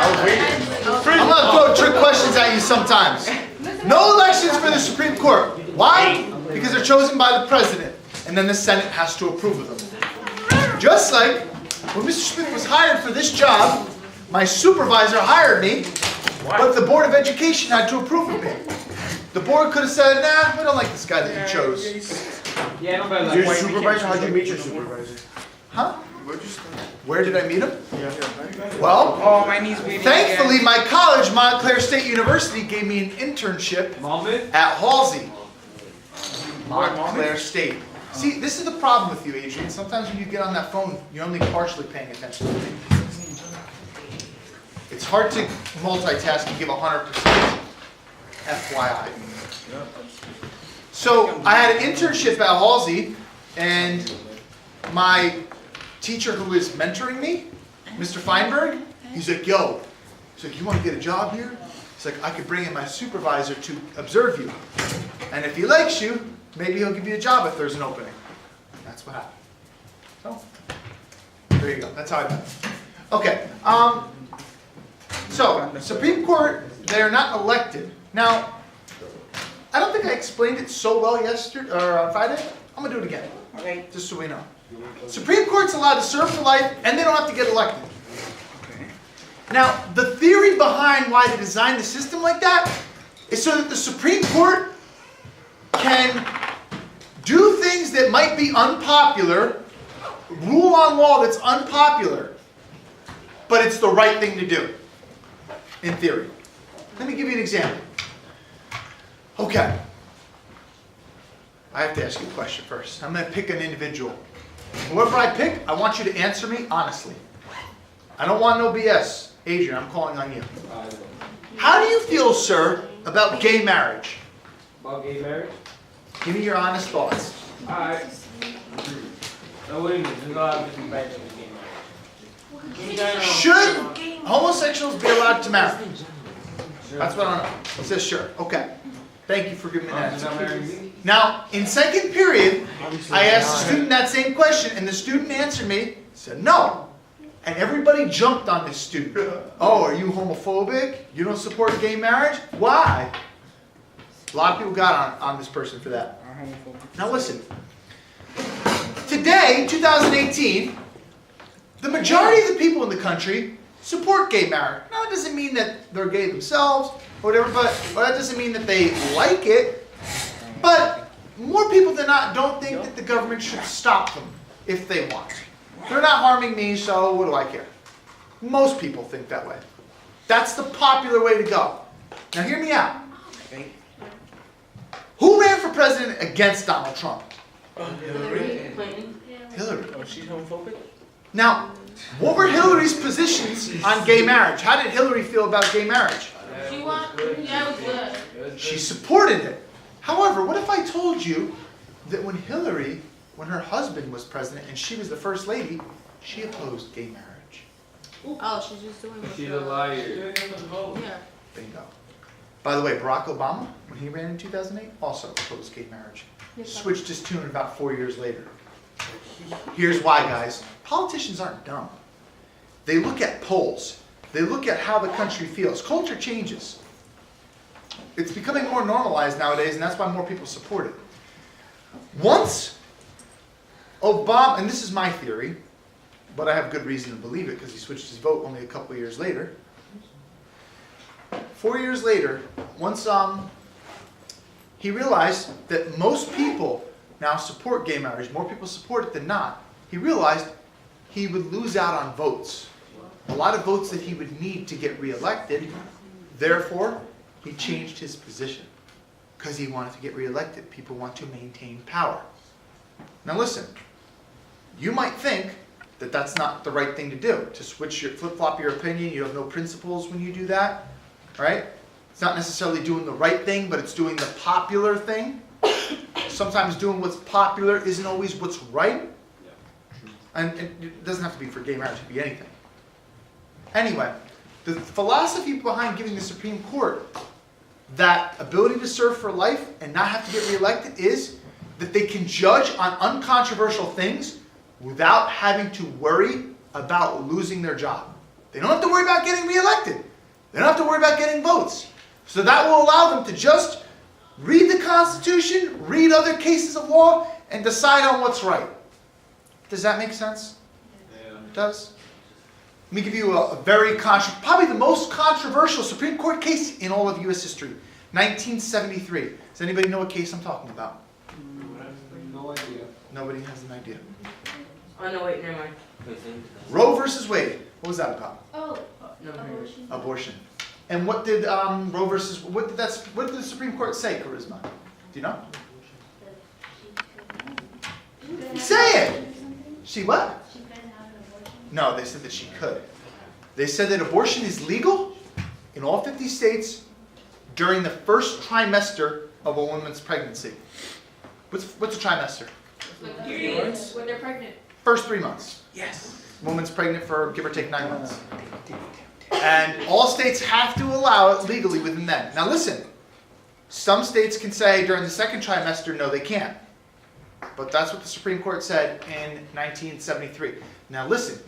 I'm gonna throw trick questions at you sometimes. No elections for the Supreme Court. Why? Because they're chosen by the president, and then the Senate has to approve of them. Just like when Mr. Smith was hired for this job, my supervisor hired me, but the Board of Education had to approve of me. The board could have said, nah, we don't like this guy that you chose. Yeah, nobody Your likes supervisor? How'd you meet your supervisor? Huh? Where did I meet him? Yeah. Well, Oh, my knee's bleeding. thankfully my college, Montclair State University, gave me an internship Moment. at Halsey. Montclair State. See, this is the problem with you, Adrian. Sometimes when you get on that phone, you're only partially paying attention to me. It's hard to multitask and give 100%. FYI. So I had an internship at Halsey, and my teacher who was mentoring me, Mr. Feinberg, he's like, yo, he's like, you want to get a job here? He's like, I could bring in my supervisor to observe you. And if he likes you, maybe he'll give you a job if there's an opening. That's what happened. So, there you go. That's how I met him. Okay. So, Supreme Court, they're not elected. Now, I don't think I explained it so well yesterday or on Friday. I'm gonna do it again. Okay. Just so we know. Supreme Court's allowed to serve for life, and they don't have to get elected. Okay. Now, the theory behind why they designed the system like that is so that the Supreme Court can do things that might be unpopular, rule on law that's unpopular, but it's the right thing to do, in theory. Let me give you an example. Okay. I have to ask you a question first. I'm going to pick an individual. Whoever I pick, I want you to answer me honestly. I don't want no BS. Adrian, I'm calling on you. How do you feel, sir, about gay marriage? About gay marriage? Give me your honest thoughts. Alright. No, wait a minute. There's a lot of different branches of gay marriage. Should homosexuals be allowed to marry? That's what I know. It says sure. Okay. Thank you for giving me that answer. Now, in second period, I asked the student that same question, and the student answered me, said no. And everybody jumped on this student. Oh, are you homophobic? You don't support gay marriage? Why? A lot of people got on this person for that. Now listen. Today, 2018, the majority of the people in the country support gay marriage. Now, it doesn't mean that they're gay themselves or whatever, but that doesn't mean that they like it. But more people than not don't think that the government should stop them if they want. They're not harming me, so what do I care? Most people think that way. That's the popular way to go. Now hear me out. Who ran for president against Donald Trump? Hillary. Hillary. Oh, she's homophobic? Now, what were Hillary's positions on gay marriage? How did Hillary feel about gay marriage? She want, yeah, it was good. She supported it. However, what if I told you that when her husband was president and she was the first lady, she opposed gay marriage? Oh, she's just doing what She's a liar. Yeah. Bingo. By the way, Barack Obama, when he ran in 2008, also opposed gay marriage. Switched his tune about 4 years later. Here's why, guys. Politicians aren't dumb. They look at polls. They look at how the country feels. Culture changes. It's becoming more normalized nowadays, and that's why more people support it. Once Obama, and this is my theory, but I have good reason to believe it because he switched his vote only a couple of years later. 4 years later, once he realized that most people now support gay marriage, more people support it than not, he realized he would lose out on votes. A lot of votes that he would need to get reelected. Therefore, he changed his position because he wanted to get reelected. People want to maintain power. Now listen, you might think that that's not the right thing to do, to flip-flop your opinion. You have no principles when you do that, right? It's not necessarily doing the right thing, but it's doing the popular thing. Sometimes doing what's popular isn't always what's right. And it doesn't have to be for gay marriage, it could be anything. Anyway, the philosophy behind giving the Supreme Court that ability to serve for life and not have to get reelected is that they can judge on uncontroversial things without having to worry about losing their job. They don't have to worry about getting reelected. They don't have to worry about getting votes. So that will allow them to just read the Constitution, read other cases of law, and decide on what's right. Does that make sense? Yeah. It does? Let me give you a very probably the most controversial Supreme Court case in all of U.S. history. 1973. Does anybody know what case I'm talking about? No idea. Nobody has an idea. Oh, no, wait, never mind. Roe versus Wade. What was that about? Oh, Never heard. abortion. Abortion. And what did Roe versus what did the Supreme Court say, Charisma? Do you know? Say it. She what? She couldn't have an abortion. No, they said that she could. They said that abortion is legal in all 50 states during the first trimester of a woman's pregnancy. What's a trimester? When they're pregnant. First 3 months. Yes. Woman's pregnant for give or take 9 months. And all states have to allow it legally within that. Now listen, some states can say during the second trimester, no, they can't. But that's what the Supreme Court said in 1973. Now listen,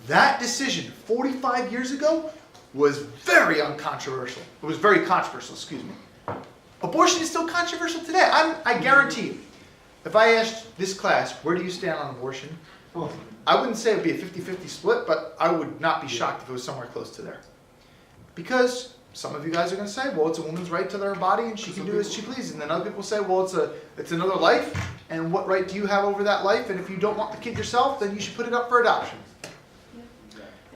that decision 45 years ago was very uncontroversial. It was very controversial, excuse me. Abortion is still controversial today. I guarantee you. If I asked this class, where do you stand on abortion? I wouldn't say it would be a 50-50 split, but I would not be shocked if it was somewhere close to there. Because some of you guys are going to say, well, it's a woman's right to their body and she can do as she pleases. And then other people say, well, it's another life, and what right do you have over that life? And if you don't want the kid yourself, then you should put it up for adoption.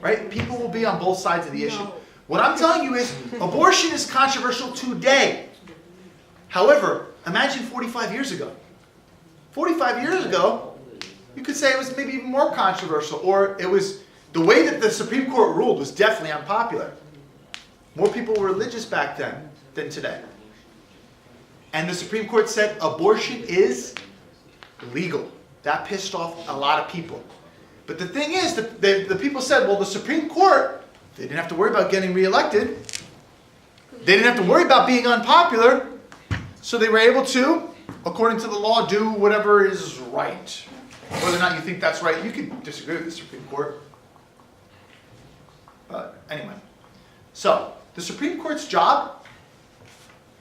Right? People will be on both sides of the issue. What I'm telling you is, abortion is controversial today. However, imagine 45 years ago. 45 years ago, you could say it was maybe even more controversial, or it was the way that the Supreme Court ruled was definitely unpopular. More people were religious back then than today. And the Supreme Court said abortion is legal. That pissed off a lot of people. But the thing is, the people said, well, the Supreme Court, they didn't have to worry about getting reelected. They didn't have to worry about being unpopular. So they were able to, according to the law, do whatever is right. Whether or not you think that's right, you can disagree with the Supreme Court. But anyway. So, the Supreme Court's job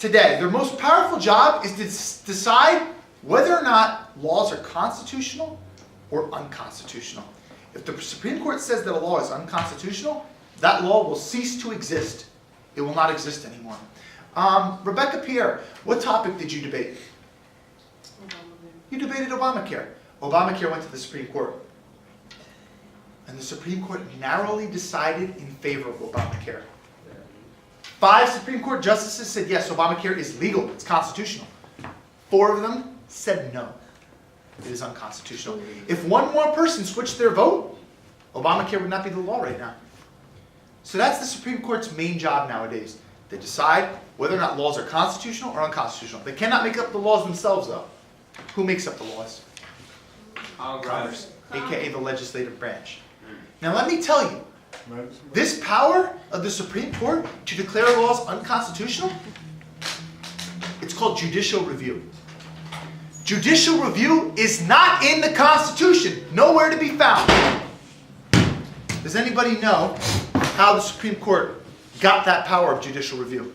today, their most powerful job is to decide whether or not laws are constitutional or unconstitutional. If the Supreme Court says that a law is unconstitutional, that law will cease to exist. It will not exist anymore. Rebecca Pierre, what topic did you debate? You debated Obamacare. Obamacare went to the Supreme Court. And the Supreme Court narrowly decided in favor of Obamacare. 5 Supreme Court justices said, yes, Obamacare is legal, it's constitutional. 4 of them said no, it is unconstitutional. If one more person switched their vote, Obamacare would not be the law right now. So that's the Supreme Court's main job nowadays. They decide whether or not laws are constitutional or unconstitutional. They cannot make up the laws themselves, though. Who makes up the laws? Congress, aka the legislative branch. Now let me tell you, this power of the Supreme Court to declare laws unconstitutional, it's called judicial review. Judicial review is not in the Constitution, nowhere to be found. Does anybody know how the Supreme Court got that power of judicial review?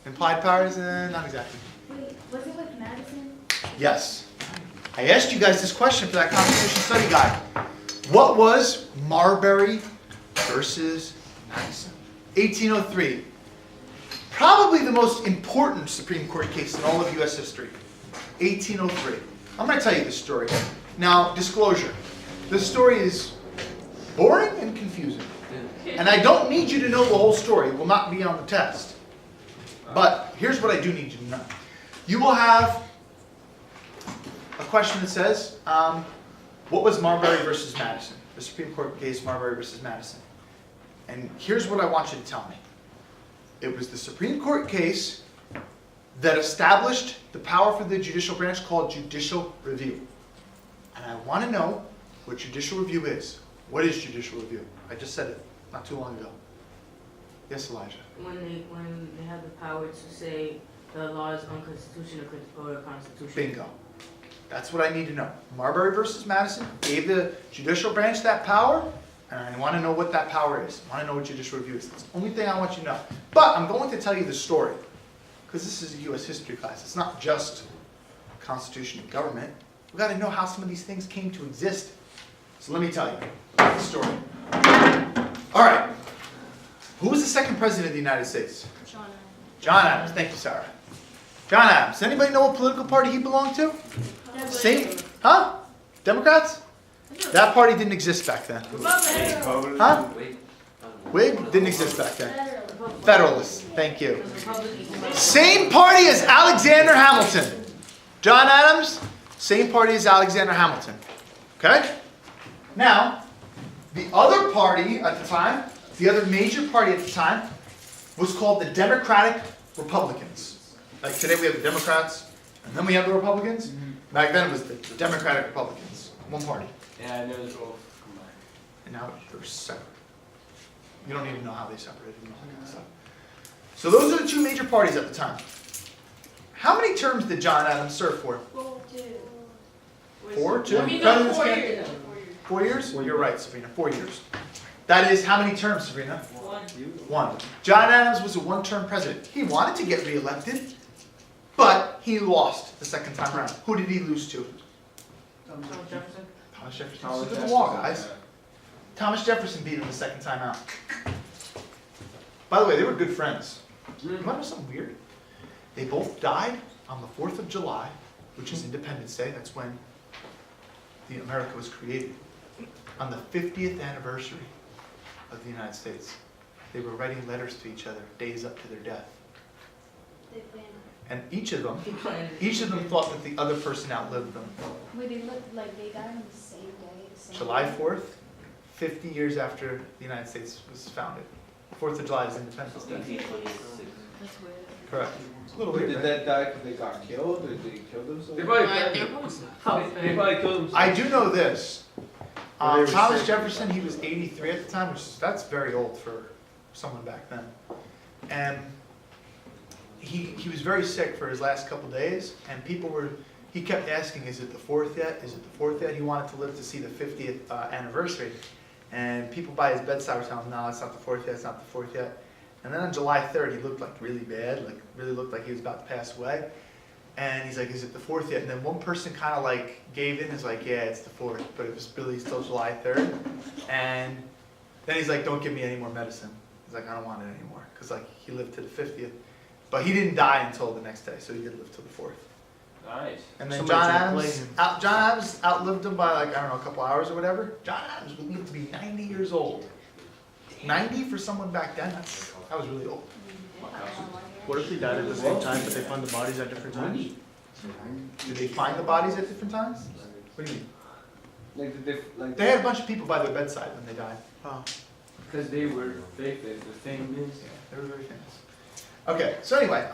Implied powers? Not exactly. Wait, was it with Madison? Yes. I asked you guys this question for that Constitution Study Guide. What was Marbury versus Madison? 1803. Probably the most important Supreme Court case in all of U.S. history. 1803. I'm going to tell you this story. Now, disclosure. This story is boring and confusing. And I don't need you to know the whole story. It will not be on the test. But here's what I do need you to know. You will have a question that says, what was Marbury versus Madison? The Supreme Court case Marbury versus Madison. And here's what I want you to tell me. It was the Supreme Court case that established the power for the judicial branch called judicial review. And I want to know what judicial review is. What is judicial review? I just said it not too long ago. Yes, Elijah? When they have the power to say the law is unconstitutional or constitutional. Bingo. That's what I need to know. Marbury versus Madison gave the judicial branch that power, and I want to know what that power is. I want to know what judicial review is. That's the only thing I want you to know. But I'm going to tell you the story, because this is a U.S. history class. It's not just Constitution and government. We've got to know how some of these things came to exist. So let me tell you the story. All right. Who was the second president of the United States? John Adams. Thank you, Sarah. John Adams. Anybody know what political party he belonged to? Same? Huh? Democrats? That party didn't exist back then. Huh? Whig? Didn't exist back then. Federalists. Thank you. Same party as Alexander Hamilton. John Adams, same party as Alexander Hamilton. Okay? Now, the other party at the time, the other major party at the time, was called the Democratic Republicans. Like today we have the Democrats, and then we have the Republicans. Back then it was the Democratic Republicans. One party. Yeah, I know they're both combined. And now they're separate. You don't even know how they separated and all that kind of stuff. So those are the two major parties at the time. How many terms did John Adams serve for? 4, 2? Presidents can't- 4 years? You're right, Sabrina. 4 years. That is how many terms, Sabrina? 1. John Adams was a one-term president. He wanted to get reelected, but he lost the second time around. Who did he lose to? Thomas Jefferson. Thomas Jefferson. Look at the wall, guys. Thomas Jefferson beat him the second time out. By the way, they were good friends. You want to know something weird? They both died on the 4th of July, which is Independence Day. That's when America was created. On the 50th anniversary of the United States. They were writing letters to each other days up to their death. And each of them thought that the other person outlived them. Wait, they look like they died on the same day. The same July day? 4th, 50 years after the United States was founded. 4th of July is Independence Day. That's weird. Correct. It's a little But weird, did right? that die because they got killed, or did they kill themselves? They probably They're killed probably they probably killed themselves. I do know this. Well, they were Thomas sick. Jefferson, he was 83 at the time, that's very old for someone back then. And he was very sick for his last couple days, and he kept asking, is it the 4th yet? Is it the 4th yet? He wanted to live to see the 50th anniversary. And people by his bedside were telling him, no, it's not the 4th yet, it's not the 4th yet. And then on July 3rd, he looked like really bad, like really looked like he was about to pass away. And he's like, is it the 4th yet? And then one person kind of like gave in, is like, yeah, it's the 4th, but it was really still July 3rd. And then he's like, don't give me any more medicine. He's like, I don't want it anymore. Because like he lived to the 50th. But he didn't die until the next day, so he did live till the 4th. Nice. And then Somebody John tried to blame Adams, him. John Adams outlived him by like, I don't know, a couple hours or whatever. John Adams would live to be 90 years old. 90 for someone back then, that was really old. What if they died at the same time, but they found the bodies at different times? Did they find the bodies at different times? What do you mean? Like, did they, They had a bunch of people by their bedside when they died. Oh. Because they were fake, the thing is. They were very famous. Okay, so anyway,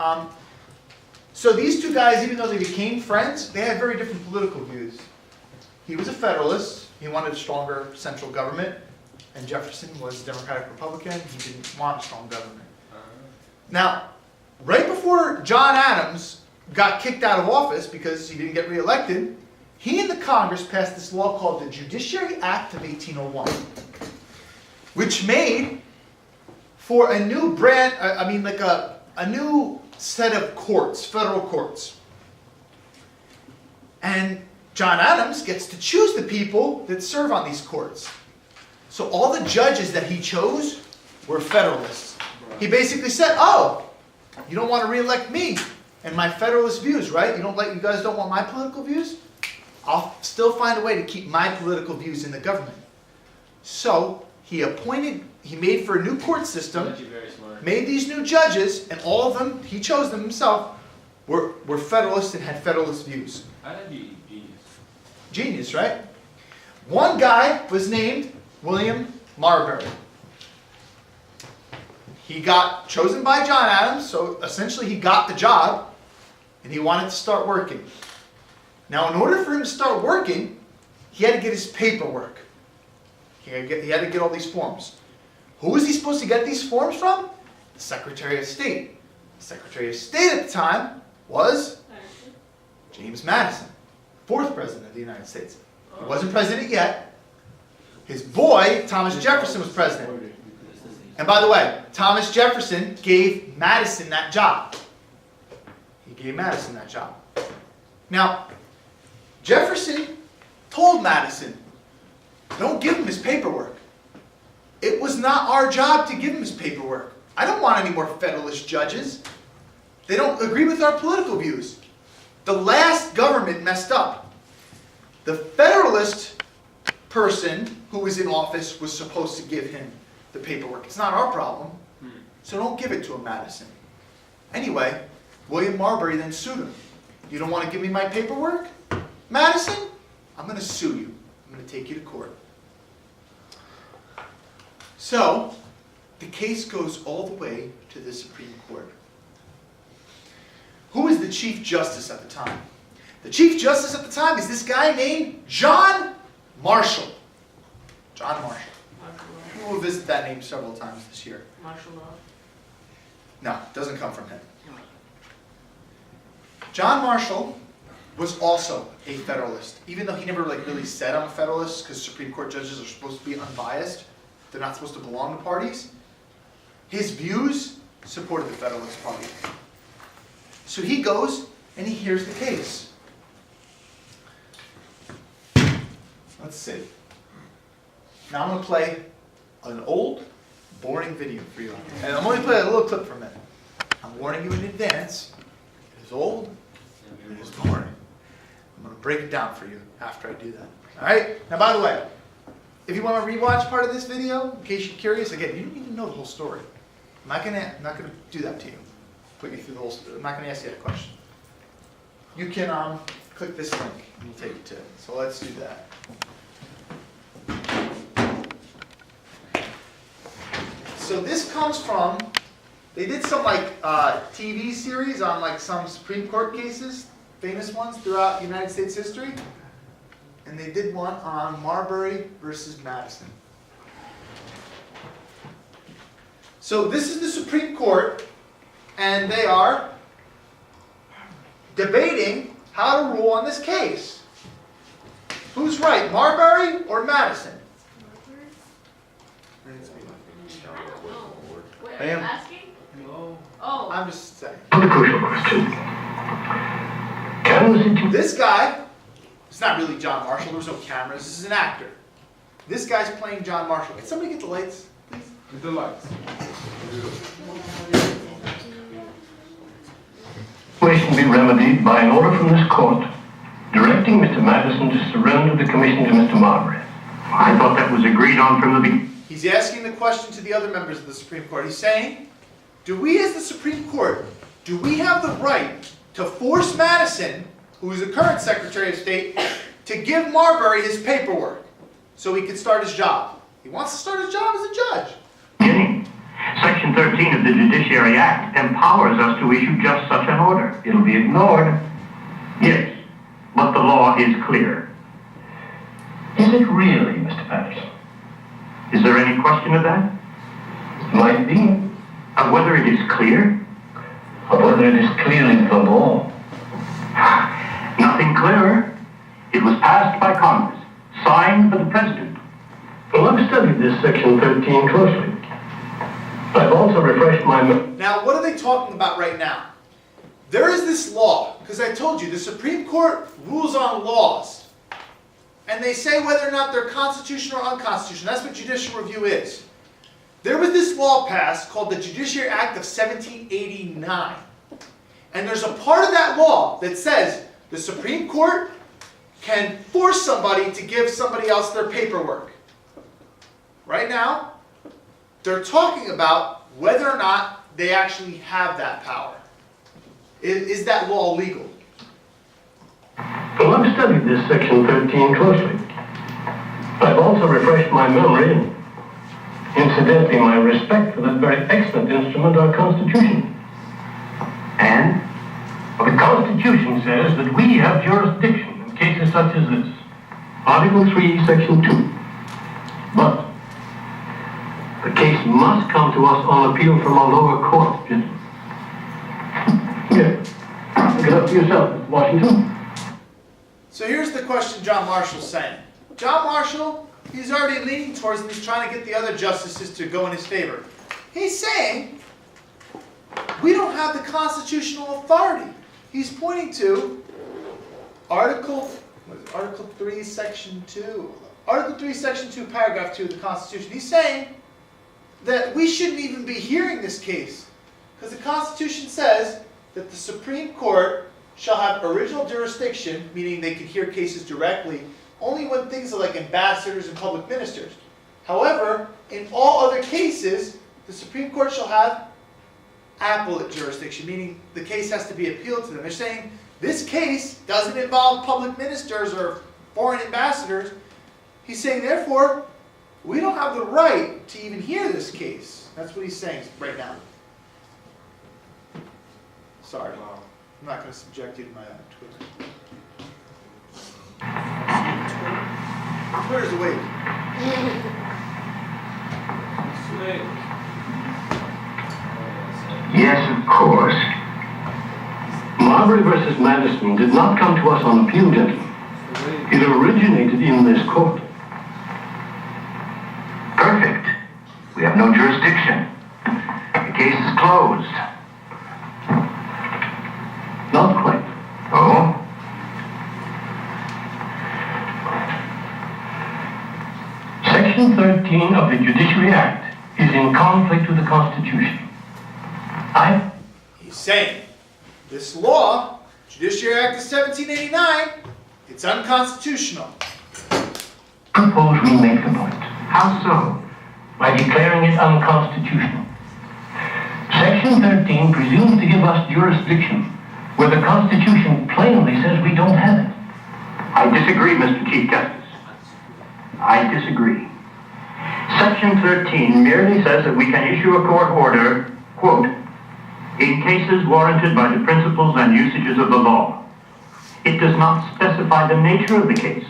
so these two guys, even though they became friends, they had very different political views. He was a Federalist. He wanted a stronger central government. And Jefferson was Democratic Republican. He didn't want a strong government. Now, right before John Adams got kicked out of office because he didn't get reelected, he and the Congress passed this law called the Judiciary Act of 1801, which made for a new a new set of courts, federal courts. And John Adams gets to choose the people that serve on these courts. So all the judges that he chose were Federalists. He basically said, oh, you don't want to reelect me and my Federalist views, right? You guys don't want my political views? I'll still find a way to keep my political views in the government. So he made for a new court system, Actually very smart. made these new judges, and all of them, he chose them himself, were Federalists and had Federalist views. How did you genius? Genius, right? One guy was named William Marbury. He got chosen by John Adams, so essentially he got the job, and he wanted to start working. Now, in order for him to start working, he had to get his paperwork. He had to get all these forms. Who was he supposed to get these forms from? The Secretary of State. The Secretary of State at the time was James Madison. 4th president of the United States. He wasn't president yet. His boy, Thomas Jefferson, was president. And by the way, Thomas Jefferson gave Madison that job. He gave Madison that job. Now, Jefferson told Madison, don't give him his paperwork. It was not our job to give him his paperwork. I don't want any more Federalist judges. They don't agree with our political views. The last government messed up. The Federalist person who was in office was supposed to give him the paperwork. It's not our problem. So don't give it to him, Madison. Anyway, William Marbury then sued him. You don't want to give me my paperwork, Madison? I'm going to sue you. I'm going to take you to court. So, the case goes all the way to the Supreme Court. Who is the Chief Justice at the time? The Chief Justice at the time is this guy named John Marshall. John Marshall. We will visit that name several times this year. Martial law. No, it doesn't come from him. John Marshall was also a Federalist, even though he never really said I'm a Federalist, because Supreme Court judges are supposed to be unbiased. They're not supposed to belong to parties. His views supported the Federalist Party. So he goes and he hears the case. Let's see. Now I'm going to play an old, boring video for you. And I'm going to play a little clip from it. I'm warning you in advance. It is old. It is boring. I'm going to break it down for you after I do that. Alright? Now by the way, if you want to rewatch part of this video, in case you're curious, again, you don't need to know the whole story. I'm not going to do that to you. Put you through the whole story. I'm not going to ask you that question. You can click this link and we'll take you to it. So let's do that. So this comes from, they did some TV series on some Supreme Court cases, famous ones throughout United States history. And they did one on Marbury versus Madison. So this is the Supreme Court, and they are debating how to rule on this case. Who's right, Marbury or Madison? Wait, I are you am. asking? No. Oh. I'm just saying. The crucial question. Can the situation... This guy, it's not really John Marshall, there was no cameras, this is an actor. This guy's playing John Marshall. Can somebody get the lights, please? With the lights. be remedied by an order from this court directing Mr. Madison to surrender the commission to Mr. Marbury. I thought that was agreed on from the beginning. He's asking the question to the other members of the Supreme Court. He's saying, do we as the Supreme Court, do we have the right to force Madison, who is the current Secretary of State, to give Marbury his paperwork so he can start his job? He wants to start his job as a judge. Section 13 of the Judiciary Act empowers us to issue just such an order. It'll be ignored. Yes, but the law is clear. Is it really, Mr. Patterson? Is there any question of that? Might be. Of whether it is clear? Of whether it is clearly the law? Nothing clearer. It was passed by Congress, signed by the President. Well, I've studied this Section 13 closely. I've also refreshed my memory. Now, what are they talking about right now? There is this law, because I told you, the Supreme Court rules on laws. And they say whether or not they're constitutional or unconstitutional. That's what judicial review is. There was this law passed called the Judiciary Act of 1789. And there's a part of that law that says the Supreme Court can force somebody to give somebody else their paperwork. Right now, they're talking about whether or not they actually have that power. Is that law legal? Well, I've studied this Section 13 closely. I've also refreshed my memory and, incidentally, my respect for that very excellent instrument, our Constitution. And? The Constitution says that we have jurisdiction in cases such as this. Article 3, Section 2. But the case must come to us on appeal from a lower court, gentlemen. Here, look it up for yourself, Washington. So here's the question John Marshall's saying. John Marshall, he's already leaning towards and he's trying to get the other justices to go in his favor. He's saying, we don't have the constitutional authority. He's pointing to Article 3, Section 2. Article 3, Section 2, Paragraph 2 of the Constitution. He's saying that we shouldn't even be hearing this case. Because the Constitution says that the Supreme Court shall have original jurisdiction, meaning they can hear cases directly, only when things are like ambassadors and public ministers. However, in all other cases, the Supreme Court shall have appellate jurisdiction, meaning the case has to be appealed to them. They're saying this case doesn't involve public ministers or foreign ambassadors. He's saying, therefore, we don't have the right to even hear this case. That's what he's saying right now. Sorry, I'm not going to subject you to my Twitter. Twitter's a wave. Sweet. Yes, of course. Marbury versus Madison did not come to us on appeal, gentlemen. It originated in this court. Perfect. We have no jurisdiction. The case is closed. Not quite. Oh? Section 13 of the Judiciary Act is in conflict with the Constitution. He's saying this law, Judiciary Act of 1789, it's unconstitutional. Suppose we make the point. How so? By declaring it unconstitutional. Section 13 presumes to give us jurisdiction where the Constitution plainly says we don't have it. I disagree, Mr. Chief Justice. I disagree. Section 13 merely says that we can issue a court order, quote, in cases warranted by the principles and usages of the law. It does not specify the nature of the case.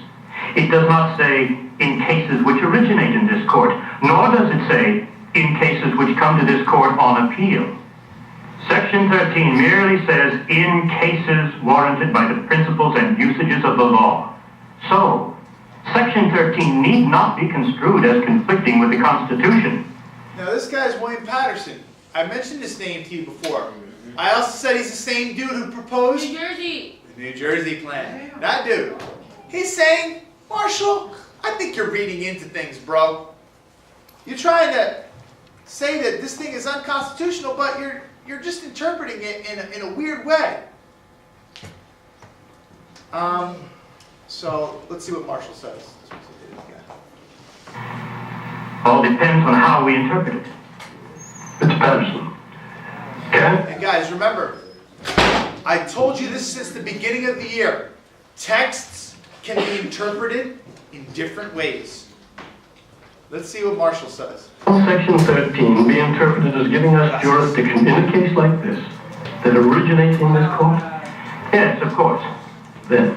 It does not say, in cases which originate in this court, nor does it say, in cases which come to this court on appeal. Section 13 merely says, in cases warranted by the principles and usages of the law. So, Section 13 need not be construed as conflicting with the Constitution. Now this guy's William Patterson. I mentioned his name to you before. I also said he's the same dude who proposed New Jersey. the New Jersey plan. That dude. He's saying, Marshall, I think you're reading into things, bro. You're trying to say that this thing is unconstitutional, but you're just interpreting it in a weird way. So let's see what Marshall says. All depends on how we interpret it. Mr. Patterson. Can? And guys, remember, I told you this since the beginning of the year. Texts can be interpreted in different ways. Let's see what Marshall says. Section 13 be interpreted as giving us jurisdiction in a case like this that originates in this court? Yes, of course. Then,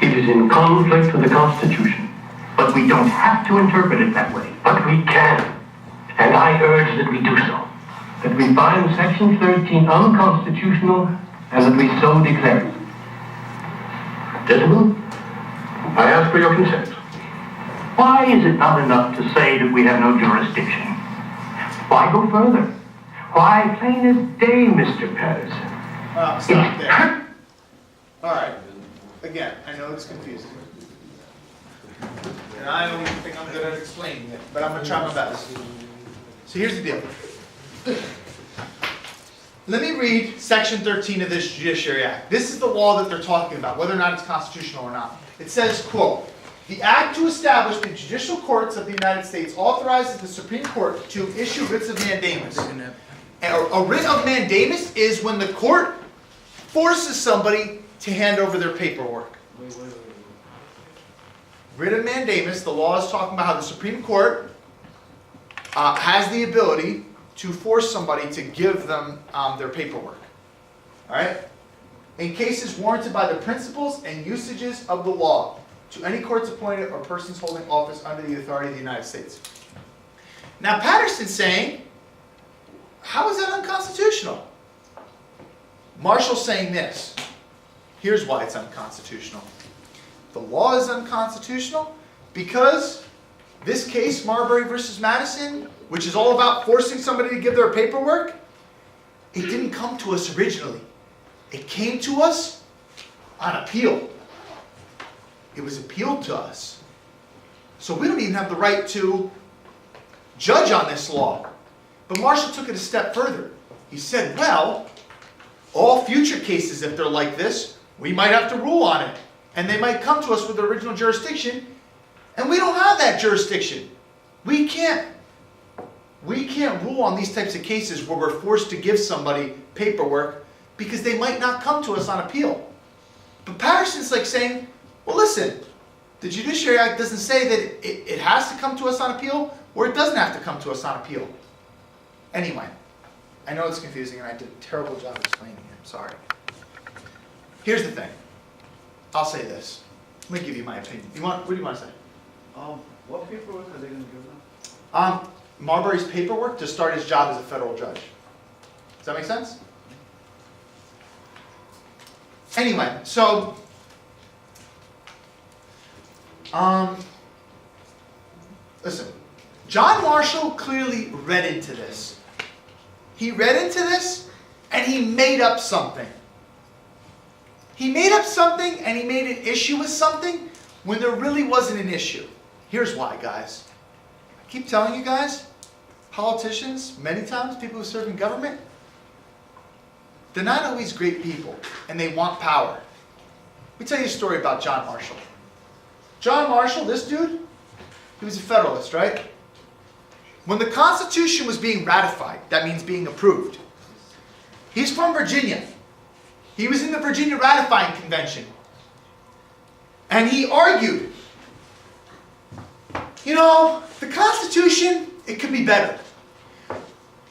it is in conflict with the Constitution. But we don't have to interpret it that way. But we can. And I urge that we do so. That we find Section 13 unconstitutional and that we so declare it. Gentlemen, I ask for your consent. Why is it not enough to say that we have no jurisdiction? Why go further? Why, plain as day, Mr. Patterson. Stop there. All right. Again, I know it's confusing. And I don't even think I'm good at explaining it, but I'm going to try my best. So here's the deal. Let me read Section 13 of this Judiciary Act. This is the law that they're talking about, whether or not it's constitutional or not. It says, quote, the act to establish the judicial courts of the United States authorizes the Supreme Court to issue writs of mandamus. And a writ of mandamus is when the court forces somebody to hand over their paperwork. Writ of mandamus, the law is talking about how the Supreme Court has the ability to force somebody to give them their paperwork. All right? In cases warranted by the principles and usages of the law, to any courts appointed or persons holding office under the authority of the United States. Now Patterson's saying, how is that unconstitutional? Marshall's saying this. Here's why it's unconstitutional. the law is unconstitutional because this case, Marbury versus Madison, which is all about forcing somebody to give their paperwork, it didn't come to us originally. It came to us on appeal. It was appealed to us. So we don't even have the right to judge on this law. But Marshall took it a step further. He said, well, all future cases, if they're like this, we might have to rule on it. And they might come to us with the original jurisdiction, and we don't have that jurisdiction. We can't rule on these types of cases where we're forced to give somebody paperwork because they might not come to us on appeal. But Patterson's like saying, well, listen, the Judiciary Act doesn't say that it has to come to us on appeal or it doesn't have to come to us on appeal. Anyway, I know it's confusing and I did a terrible job explaining it. I'm sorry. Here's the thing. I'll say this. Let me give you my opinion. What do you want to say? What paperwork are they going to give them? Marbury's paperwork to start his job as a federal judge. Does that make sense? Anyway, so listen, John Marshall clearly read into this. He read into this and he made up something. He made up something and he made an issue with something when there really wasn't an issue. Here's why, guys. I keep telling you guys, politicians, many times, people who serve in government, they're not always great people and they want power. Let me tell you a story about John Marshall. John Marshall, this dude, he was a Federalist, right? When the Constitution was being ratified, that means being approved, he's from Virginia. He was in the Virginia Ratifying Convention. And he argued, you know, the Constitution, it could be better.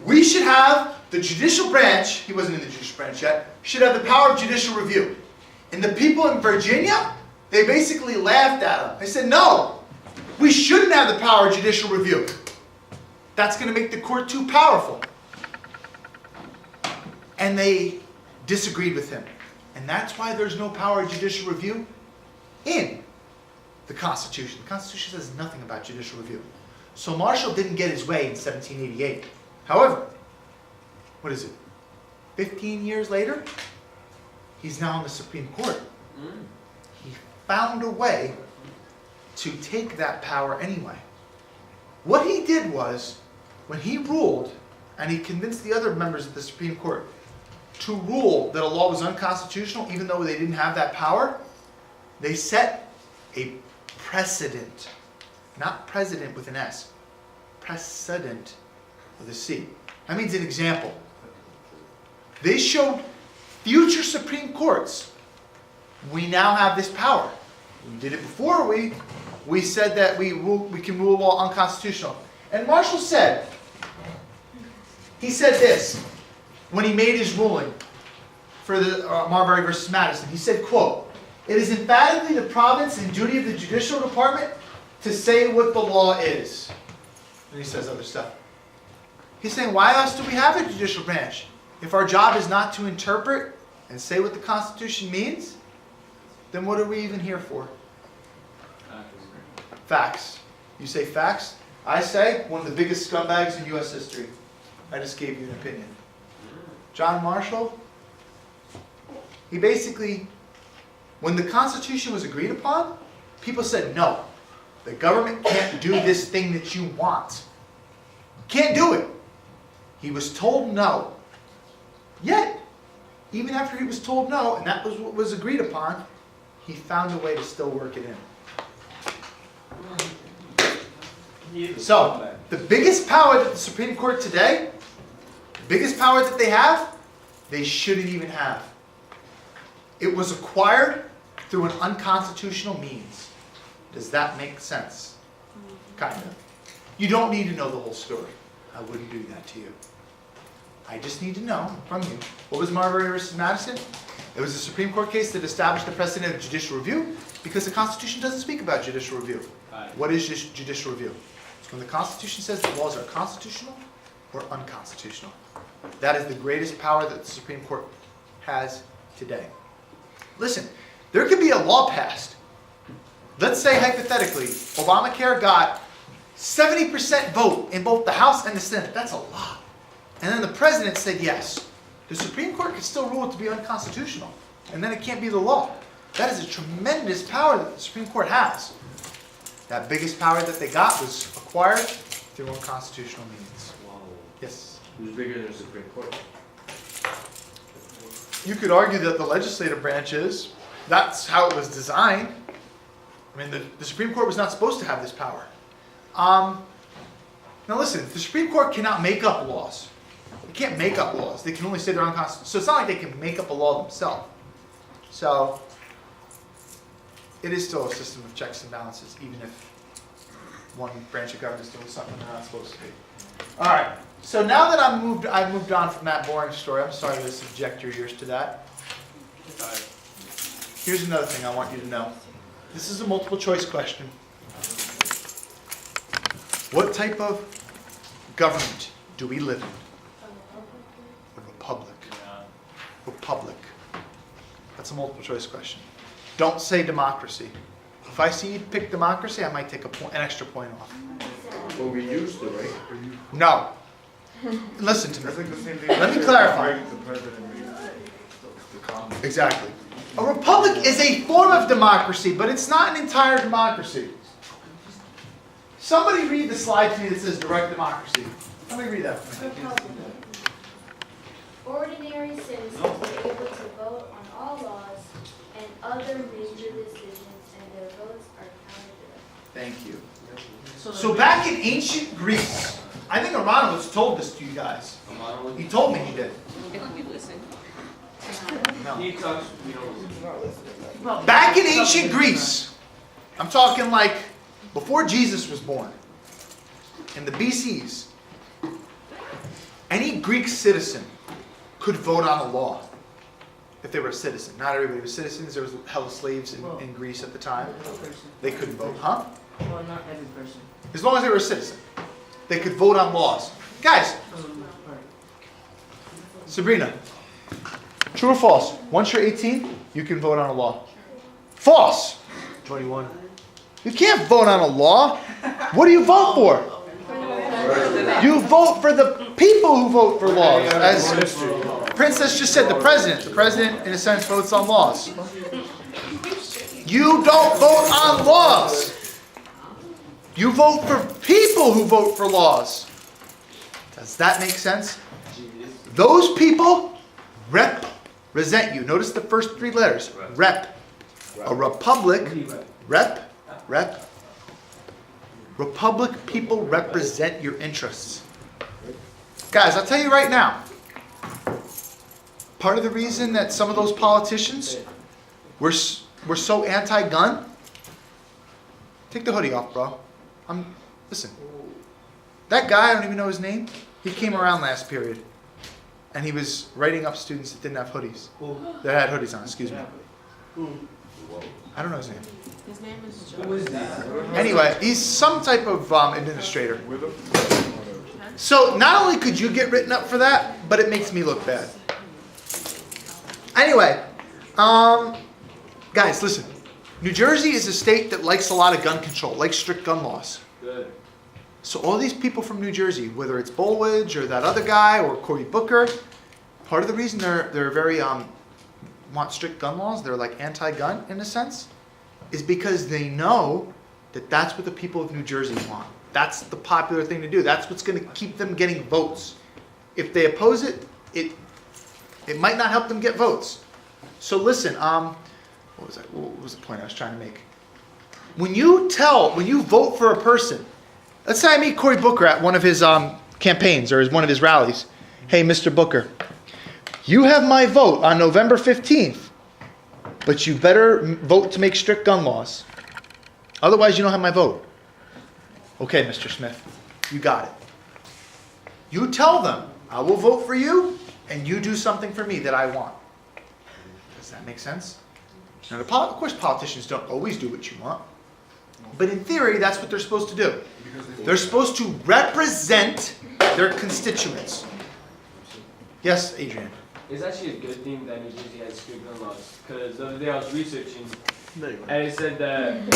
We should have the judicial branch, he wasn't in the judicial branch yet, should have the power of judicial review. And the people in Virginia, they basically laughed at him. They said, no, we shouldn't have the power of judicial review. That's going to make the court too powerful. And they disagreed with him. And that's why there's no power of judicial review in the Constitution. The Constitution says nothing about judicial review. So Marshall didn't get his way in 1788. However, what is it? 15 years later, he's now in the Supreme Court. He found a way to take that power anyway. What he did was, when he ruled, and he convinced the other members of the Supreme Court to rule that a law was unconstitutional, even though they didn't have that power, they set a precedent. Not president with an S. Precedent with a C. That means an example. They showed future Supreme Courts, we now have this power. We did it before, we said that we can rule a law unconstitutional. And Marshall said, he said this, when he made his ruling for the Marbury versus Madison. He said, quote, "It is emphatically the province and duty of the judicial department to say what the law is." And he says other stuff. He's saying, why else do we have a judicial branch? If our job is not to interpret and say what the Constitution means, then what are we even here for? Facts. You say facts? I say one of the biggest scumbags in U.S. history. I just gave you an opinion. John Marshall, he basically, when the Constitution was agreed upon, people said, no, the government can't do this thing that you want. Can't do it. He was told no. Yet, even after he was told no, and that was what was agreed upon, he found a way to still work it in. So, the biggest power that the Supreme Court today, the biggest power that they have, they shouldn't even have. It was acquired through an unconstitutional means. Does that make sense? Kind of. You don't need to know the whole story. I wouldn't do that to you. I just need to know from you. What was Marbury versus Madison? It was a Supreme Court case that established the precedent of judicial review because the Constitution doesn't speak about judicial review. What is judicial review? It's when the Constitution says the laws are constitutional or unconstitutional. That is the greatest power that the Supreme Court has today. Listen, there could be a law passed let's say hypothetically, Obamacare got 70% vote in both the House and the Senate. That's a lot. And then the president said yes. The Supreme Court could still rule it to be unconstitutional. And then it can't be the law. That is a tremendous power that the Supreme Court has. That biggest power that they got was acquired through unconstitutional means. Yes? Who's bigger than the Supreme Court? You could argue that the legislative branch is. That's how it was designed. I mean, the Supreme Court was not supposed to have this power. Now listen, the Supreme Court cannot make up laws. They can't make up laws. They can only say they're unconstitutional. So it's not like they can make up a law themselves. So it is still a system of checks and balances, even if one branch of government is doing something they're not supposed to be. All right. So now that I've moved on from that boring story, I'm sorry to subject your ears to that. Here's another thing I want you to know. This is a multiple choice question. What type of government do we live in? A republic. Republic. That's a multiple choice question. Don't say democracy. If I see you pick democracy, I might take an extra point off. Well, we used to, right? No. Listen to That's me. like the same thing. Let me clarify. The president reads the comment. Exactly. A republic is a form of democracy, but it's not an entire democracy. Somebody read the slide to me that says direct democracy. Somebody read that for me. Ordinary citizens are able to vote on all laws and other major decisions, and their votes are counted directly. Thank you. So So back in ancient Greece, I think Aronovitz told this to you guys. He told me he did. if we listen. No. He talks, we don't listen. Well, Back in ancient Greece, I'm talking like before Jesus was born, in the BCs, any Greek citizen could vote on a law if they were a citizen. Not everybody was citizens. There was hella slaves in Greece at the time. They couldn't vote, huh? Well, not every person. As long as they were a citizen, they could vote on laws. Guys, Right. Sabrina, true or false? Once you're 18, you can vote on a law. False. 21. You can't vote on a law. What do you vote for? You vote for the people who vote for laws. As Princess just said, the president. The president, in a sense, votes on laws. You don't vote on laws. You vote for people who vote for laws. Does that make sense? Those people represent you. Notice the first three letters. Rep. A republic. Rep. Republic people represent your interests. Guys, I'll tell you right now. Part of the reason that some of those politicians were so anti-gun. Take the hoodie off, bro. Listen. That guy, I don't even know his name. He came around last period. And he was writing up students that didn't have hoodies. That had hoodies on, excuse me. I don't know his name. His name is Who Joe. is that? Anyway, he's some type of administrator. So not only could you get written up for that, but it makes me look bad. Anyway, guys, listen. New Jersey is a state that likes a lot of gun control, likes strict gun laws. Good. So all these people from New Jersey, whether it's Bolwidge or that other guy or Cory Booker, part of the reason they're very want strict gun laws, they're like anti-gun in a sense, is because they know that that's what the people of New Jersey want. That's the popular thing to do. That's what's going to keep them getting votes. If they oppose it, it might not help them get votes. So listen, what was the point I was trying to make? When you vote for a person, let's say I meet Cory Booker at one of his campaigns or one of his rallies. Hey, Mr. Booker, you have my vote on November 15th, but you better vote to make strict gun laws. Otherwise, you don't have my vote. Okay, Mr. Smith, you got it. You tell them, I will vote for you, and you do something for me that I want. Does that make sense? Now, of course, politicians don't always do what you want. But in theory, that's what they're supposed to do. They're supposed to represent their constituents. Yes, Adrian? It's actually a good thing that New Jersey has strict gun laws. Because the other day I was researching, No, you weren't. And it said that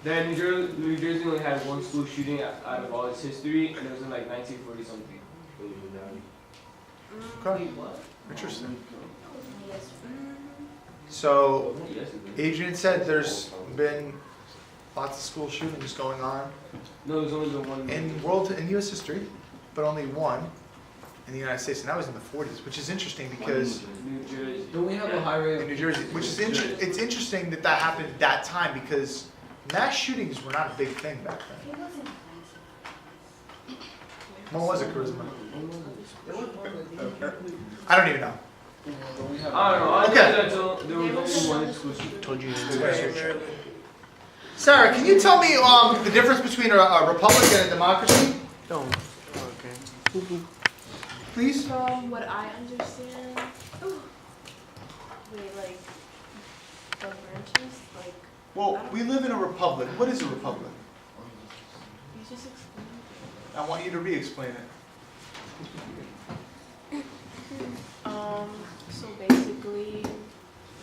that New Jersey only had one school shooting out of all its history, and it was in like 1940 something. Okay. Interesting. So, Adrian said there's been lots of school shootings going on No, there's only been one. in U.S. history, but only one in the United States, and that was in the 40s, which is interesting because New Jersey. Don't we have a high rate in New Jersey, which is it's interesting that that happened at that time because mass shootings were not a big thing back then. He wasn't When was it, Charisma? I don't even know. I don't know. I Okay. know that there was only one school shooting. Told you to Sarah, can you tell me the difference between a republic and a democracy, No. Okay. please? From what I understand, wait, like, the branches, like, Well, we live in a republic. What is a republic? you just explained I want you to re-explain it. it. So basically,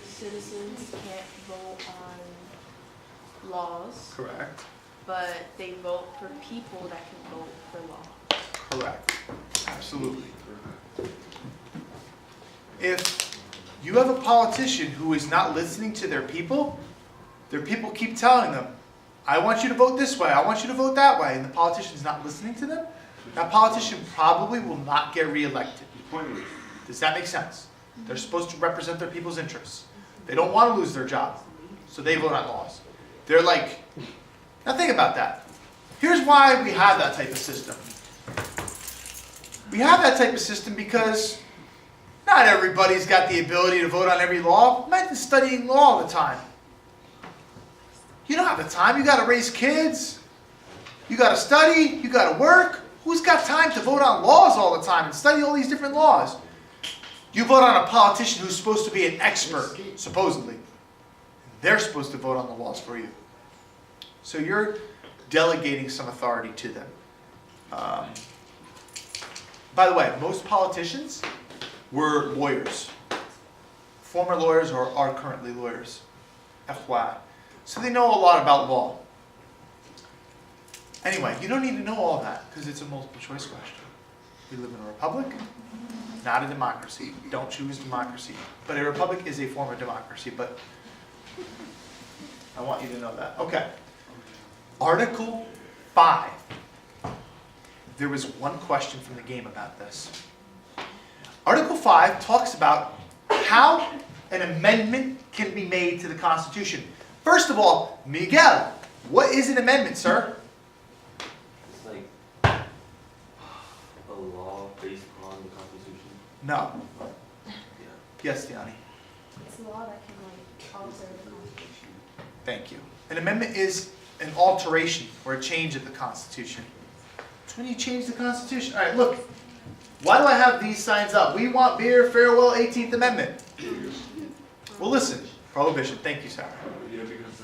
citizens can't vote on laws, Correct. but they vote for people that can vote for law. Correct. Absolutely. If you have a politician who is not listening to their people keep telling them, I want you to vote this way, I want you to vote that way, and the politician's not listening to them, that politician probably will not get reelected. Does that make sense? They're supposed to represent their people's interests. They don't want to lose their job, so they vote on laws. They're like, now think about that. Here's why we have that type of system. We have that type of system because not everybody's got the ability to vote on every law. Imagine studying law all the time. You don't have the time. You got to raise kids. You got to study. You got to work. Who's got time to vote on laws all the time and study all these different laws? You vote on a politician who's supposed to be an expert, supposedly. They're supposed to vote on the laws for you. So you're delegating some authority to them. By the way, most politicians were lawyers. Former lawyers or are currently lawyers. FYI. So they know a lot about law. Anyway, you don't need to know all that because it's a multiple choice question. We live in a republic, not a democracy. Don't choose democracy. But a republic is a form of democracy, but I want you to know that. Okay. Article 5. There was one question from the game about this. Article 5 talks about how an amendment can be made to the Constitution. First of all, Miguel, what is an amendment, sir? It's like a law based on the Constitution. No. Yeah. Yes, Diani. It's a law that can like alter the Constitution. Thank you. An amendment is an alteration or a change of the Constitution. It's when you change the Constitution. All right, look. Why do I have these signs up? We want beer, farewell, 18th Amendment. Well, listen. Prohibition. Thank you, Sarah. Yeah, because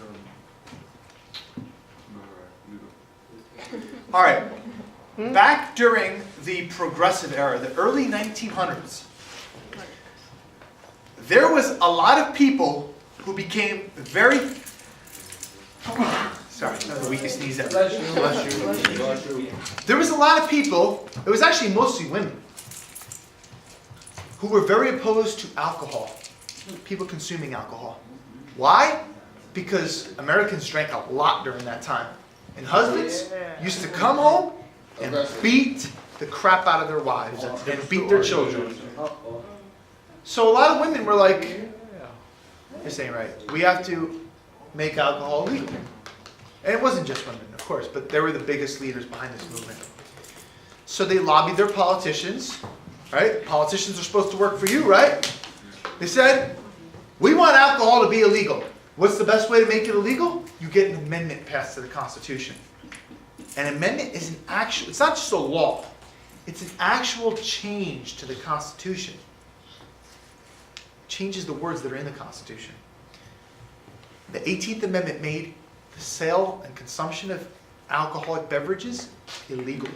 All right. Back during the Progressive Era, the early 1900s, there was a lot of people who became very... Sorry, that was the weakest sneeze ever. Bless you. There was a lot of people, it was actually mostly women, who were very opposed to alcohol, people consuming alcohol. Why? Because Americans drank a lot during that time. And husbands used to come home and beat the crap out of their wives and beat their children. So a lot of women were like, this ain't right. We have to make alcohol legal. And it wasn't just women, of course, but they were the biggest leaders behind this movement. So they lobbied their politicians, right? Politicians are supposed to work for you, right? They said, we want alcohol to be illegal. What's the best way to make it illegal? You get an amendment passed to the Constitution. An amendment is an actual, it's not just a law. It's an actual change to the Constitution. It changes the words that are in the Constitution. The 18th Amendment made the sale and consumption of alcoholic beverages illegal.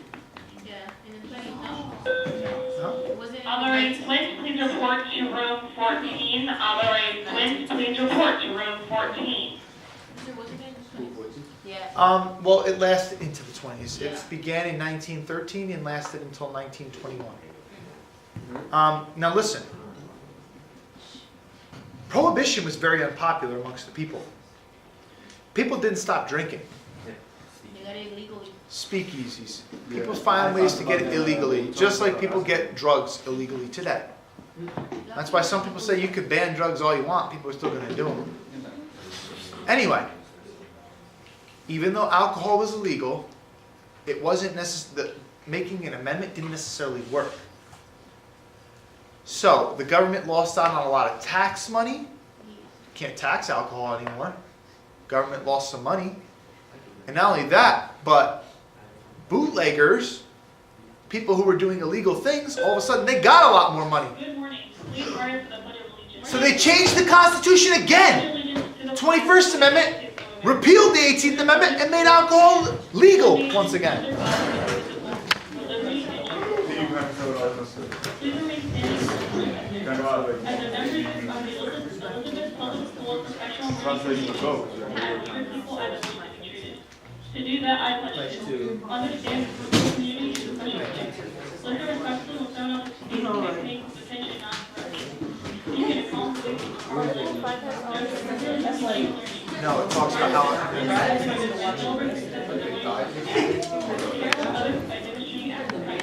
Yeah, and in 2010. Huh? Was it? Alderman Flint, please report to room 14. Alderman Flint, please report to room 14. Was it Yeah. Well, it lasted into the 20s. It began in 1913 and lasted until 1921. Now listen, Prohibition was very unpopular amongst the people. People didn't stop drinking. They got it illegally. Speakeasies. People find ways to get it illegally, just like people get drugs illegally today. That's why some people say you could ban drugs all you want, people are still going to do them. Anyway, even though alcohol was illegal, it wasn't necessary. Making an amendment didn't necessarily work. So the government lost out on a lot of tax money. Can't tax alcohol anymore. Government lost some money. And not only that, but bootleggers, people who were doing illegal things, all of a sudden they got a lot more money. Good morning. Please rise for the Pledge of Allegiance. So they changed the Constitution again. 21st Amendment repealed the 18th Amendment and made alcohol legal once again. Please remain standing. As a member of the Elizabeth Public School Professional Learning Commission, and treat people as they should be treated. To do that, I pledge to understand the community is a special gift. Listen respectfully with someone else's speech and make attention not correction. You can accomplish No, it talks about how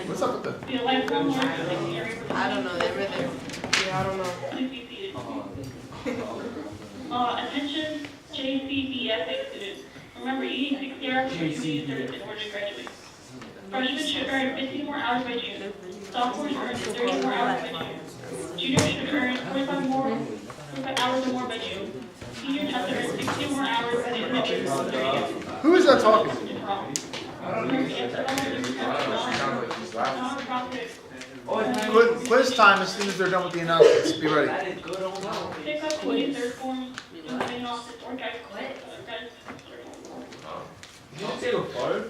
what's up with the lifelong learner in the area. I don't know, they're really, yeah, I don't know. Please be seated. Attention JCBFA students. Remember, eating 60 hours per week in order to graduate. Freshmen should earn 15 more hours by June. Sophomores earn 30 more hours by June. Juniors should earn 45 hours or more by June. Seniors have to earn 60 more hours by the end of June. who is that talking? Quiz time as soon as they're done with the announcements. Be ready. Pick up the 23rd form in the main office or guys. Did you say the phone?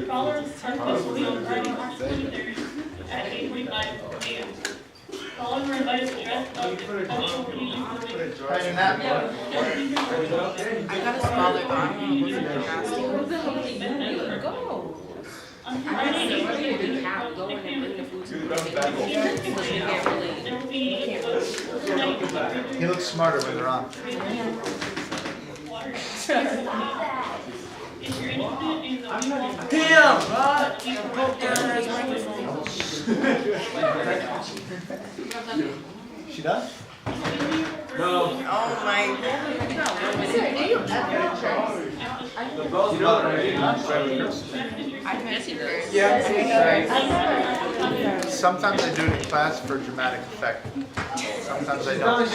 Scholars are supposed to be on Friday, March 23rd at 8:45 a.m. Scholars were invited to dress up in special occasions for the week. Hanging that. I got a scholar, but I don't know what's On Friday, go in and bring the food to the there will be He looks smarter when they're on. If you're interested in the Damn, She does? No. Oh my The bell's not ready. Sometimes I do it in class for dramatic effect. Sometimes I don't.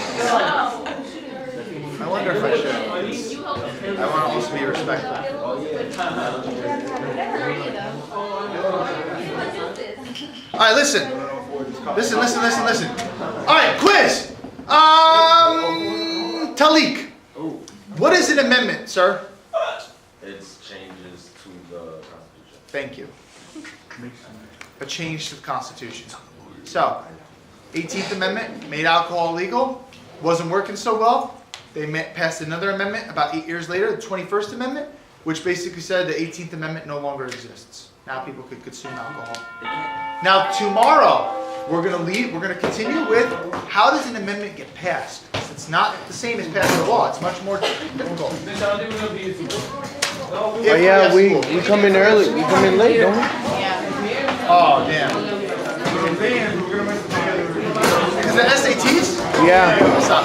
I wonder if I should. I want to also be respectful. All right, listen. Listen. All right, quiz. Talik, what is an amendment, sir? It's changes to the Constitution. Thank you. A change to the Constitution. So, 18th Amendment made alcohol legal. Wasn't working so well. They passed another amendment about 8 years later, the 21st Amendment, which basically said the 18th Amendment no longer exists. Now people could consume alcohol. Now tomorrow, we're going to continue with how does an amendment get passed? It's not the same as passing a law. It's much more difficult. Oh yeah, we come in early. We come in late, don't we? Oh, damn. Is it SATs? Yeah. What's up?